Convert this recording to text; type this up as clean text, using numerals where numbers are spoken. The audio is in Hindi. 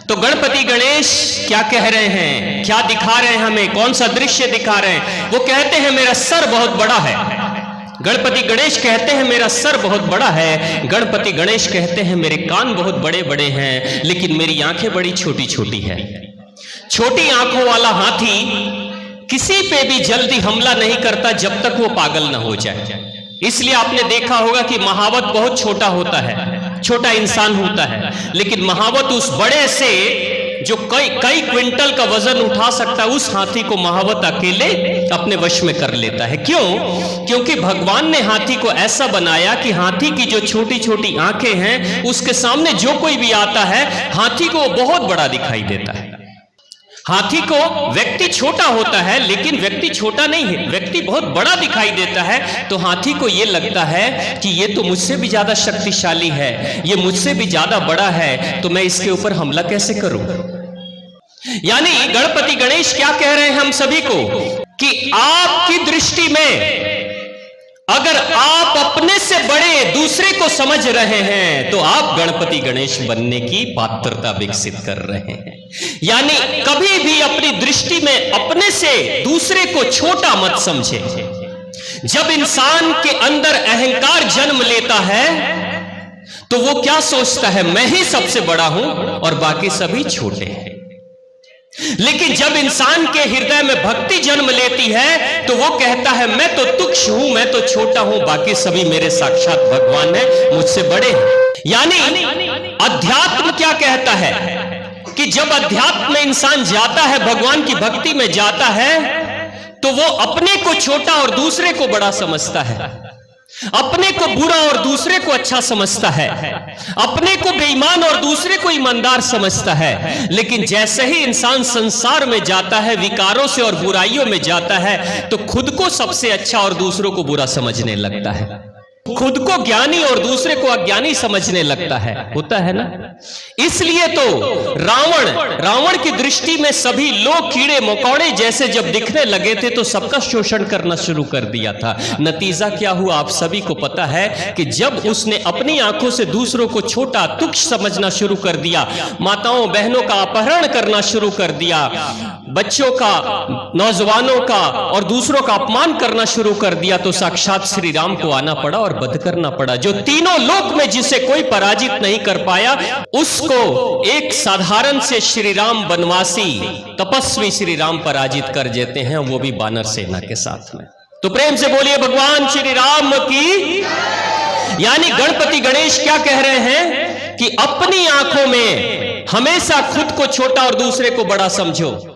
तो गणपति गणेश क्या कह रहे हैं, क्या दिखा रहे हैं हमें, कौन सा दृश्य दिखा रहे हैं? वो कहते हैं मेरा सर बहुत बड़ा है। गणपति गणेश कहते हैं मेरा सर बहुत बड़ा है। गणपति गणेश कहते हैं मेरे कान बहुत बड़े बड़े हैं, लेकिन मेरी आंखें बड़ी छोटी छोटी हैं। छोटी आंखों वाला हाथी किसी पे भी जल्दी हमला नहीं करता जब तक वो पागल ना हो जाए। इसलिए आपने देखा होगा कि महावत बहुत छोटा होता है, छोटा इंसान होता है, लेकिन महावत उस बड़े से जो कई क्विंटल का वजन उठा सकता है, उस हाथी को महावत अकेले अपने वश में कर लेता है। क्यों? क्योंकि भगवान ने हाथी को ऐसा बनाया कि हाथी की जो छोटी छोटी आंखें हैं, उसके सामने जो कोई भी आता है हाथी को बहुत बड़ा दिखाई देता है। हाथी को व्यक्ति छोटा होता है, लेकिन व्यक्ति छोटा नहीं है, व्यक्ति बहुत बड़ा दिखाई देता है। तो हाथी को यह लगता है कि ये तो मुझसे भी ज्यादा शक्तिशाली है, ये मुझसे भी ज्यादा बड़ा है, तो मैं इसके ऊपर हमला कैसे करूं? यानी गणपति गणेश क्या कह रहे हैं हम सभी को कि आपकी दृष्टि में अगर आप अपने से बड़े दूसरे को समझ रहे हैं तो आप गणपति गणेश बनने की पात्रता विकसित कर रहे हैं। यानी कभी भी अपनी दृष्टि में अपने से दूसरे को छोटा मत समझे। जब इंसान के अंदर अहंकार जन्म लेता है तो वो क्या सोचता है, मैं ही सबसे बड़ा हूं और बाकी सभी छोटे हैं। लेकिन जब इंसान के हृदय में भक्ति जन्म लेती है तो वो कहता है मैं तो तुच्छ हूं, मैं तो छोटा हूं, बाकी सभी मेरे साक्षात भगवान हैं, मुझसे बड़े हैं। यानी अध्यात्म क्या कहता है कि जब अध्यात्म में इंसान जाता है, भगवान की भक्ति में जाता है, तो वो अपने को छोटा और दूसरे को बड़ा समझता है, अपने को बुरा और दूसरे को अच्छा समझता है, अपने को बेईमान और दूसरे को ईमानदार समझता है। लेकिन जैसे ही इंसान संसार में जाता है, विकारों से और बुराइयों में जाता है, तो खुद को सबसे अच्छा और दूसरों को बुरा समझने लगता है, खुद को ज्ञानी और दूसरे को अज्ञानी समझने लगता है। होता है ना? इसलिए तो रावण की दृष्टि में सभी लोग कीड़े मकोड़े जैसे जब दिखने लगे थे तो सबका शोषण करना शुरू कर दिया था। नतीजा क्या हुआ आप सभी को पता है कि जब उसने अपनी आंखों से दूसरों को छोटा तुच्छ समझना शुरू कर दिया, माताओं बहनों का अपहरण करना शुरू कर दिया, बच्चों का, नौजवानों का और दूसरों का अपमान करना शुरू कर दिया, तो साक्षात श्री राम को आना पड़ा और वध करना पड़ा। जो तीनों लोक में जिसे कोई पराजित नहीं कर पाया, उसको एक साधारण से श्री राम वनवासी तपस्वी श्री राम पराजित कर देते हैं, वो भी बानर सेना के साथ में। तो प्रेम से बोलिए भगवान श्री राम की। यानी गणपति गणेश क्या कह रहे हैं कि अपनी आंखों में हमेशा खुद को छोटा और दूसरे को बड़ा समझो।